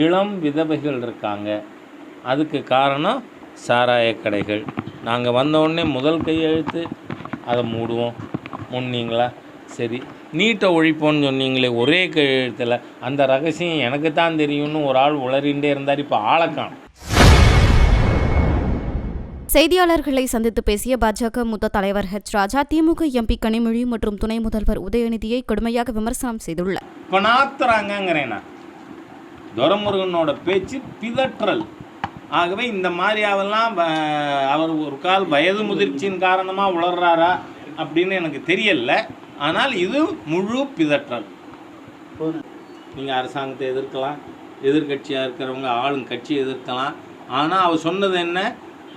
இளம் விதவைகள் இருக்காங்க. அதுக்கு காரணம் சாராய கடைகள். நாங்கள் வந்தோடனே முதல் கையெழுத்து அதை மூடுவோம் முன்னீங்களா? சரி, நீட்டை ஒழிப்போன்னு சொன்னீங்களே ஒரே கையெழுத்தில், அந்த ரகசியம் எனக்கு தான் தெரியும்னு ஒரு ஆள் உளறிண்டே இருந்தார். இப்போ ஆளக்கான். செய்தியாளர்களை சந்தித்து பேசிய பாஜக மூத்த தலைவர் ஹெச் ராஜா திமுக எம்பி கனிமொழி மற்றும் துணை முதல்வர் உதயநிதியை கடுமையாக விமர்சனம் செய்துள்ளார். இப்போ நாத்துறாங்கிறேன்னா துரைமுருகனோட பேச்சு பிதற்றல். ஆகவே இந்த மாதிரியாவெல்லாம் அவர் ஒரு கால் வயது முதிர்ச்சியின் காரணமாக உளர்றாரா அப்படின்னு எனக்கு தெரியல. ஆனால் இது முழு பிதற்றல். நீங்கள் அரசாங்கத்தை எதிர்க்கலாம், எதிர்கட்சியாக இருக்கிறவங்க ஆளும் கட்சி எதிர்க்கலாம். ஆனால் அவர் சொன்னது என்ன?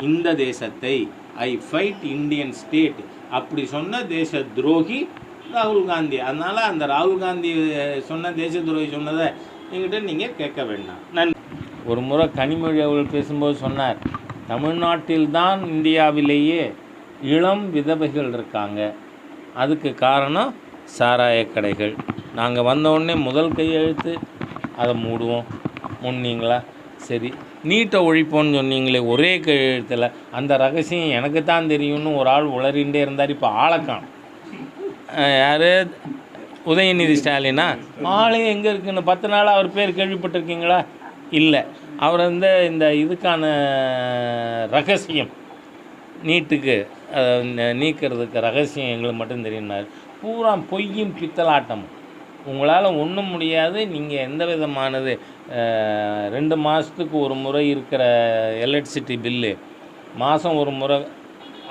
இந்த தேசத்தை ஐ ஃபைட் இந்தியன் ஸ்டேட் அப்படி சொன்ன தேச துரோகி ராகுல் காந்தி. அதனால் அந்த ராகுல் காந்தி சொன்ன தேச துரோகி சொன்னதை என்கிட்ட நீங்கள் கேட்க வேண்டாம். நன்றி. ஒரு முறை கனிமொழி அவர்கள் பேசும்போது சொன்னார், தமிழ்நாட்டில்தான் இந்தியாவிலேயே இளம் விதவைகள் இருக்காங்க. அதுக்கு காரணம் சாராய கடைகள். நாங்கள் வந்தோடனே முதல் கையெழுத்து அதை மூடுவோம் முன்னீங்களா? சரி, நீட்டை ஒழிப்போன்னு சொன்னீங்களே ஒரே கையெழுத்தில், அந்த ரகசியம் எனக்கு தான் தெரியும்னு ஒரு ஆள் உளறிண்டே இருந்தார். இப்போ ஆளக்கான். யார்? உதயநிதி ஸ்டாலினா? ஆளே எங்கே இருக்குன்னு 10 நாளாக அவர் பேர் கேள்விப்பட்டிருக்கீங்களா? இல்லை. அவர் இந்த இதுக்கான ரகசியம் நீட்டுக்கு நீக்கிறதுக்கு ரகசியம் எங்களுக்கு மட்டும் தெரியும்னார். பூரா பொய்யும் பித்தலாட்டமும். உங்களால் ஒன்றும் முடியாது. நீங்கள் எந்த விதமானது 2 மாதத்துக்கு ஒரு முறை இருக்கிற எலக்ட்ரிசிட்டி பில்லு மாதம் ஒரு முறை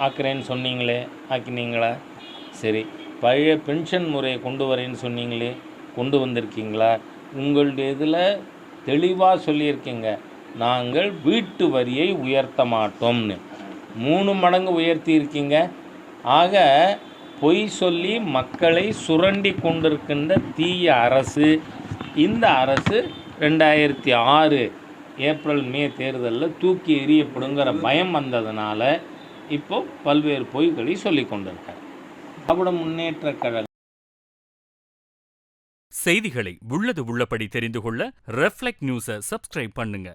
ஆக்குறேன்னு சொன்னீங்களே, ஆக்கினீங்களா? சரி, பழைய பென்ஷன் முறையை கொண்டு வரேன்னு சொன்னீங்களே, கொண்டு வந்திருக்கீங்களா? உங்களுடைய இதில் தெளிவாக சொல்லியிருக்கீங்க, நாங்கள் வீட்டு வரியை உயர்த்த மாட்டோம்னு. 3 மடங்கு உயர்த்தி இருக்கீங்க. ஆக பொய் சொல்லி மக்களை சுரண்டி கொண்டிருக்கின்ற தீய அரசு இந்த அரசு 2006 ஏப்ரல் மே தேர்தலில் தூக்கி எறியப்படுங்கிற பயம் வந்ததுனால இப்போ பல்வேறு பொய்களை சொல்லி கொண்டிருக்கார். திராவிட முன்னேற்ற கழகம் செய்திகளை உள்ளது உள்ளபடி தெரிந்து கொள்ள ரெஃப்ளெக்ட் நியூஸை சப்ஸ்கிரைப் பண்ணுங்க.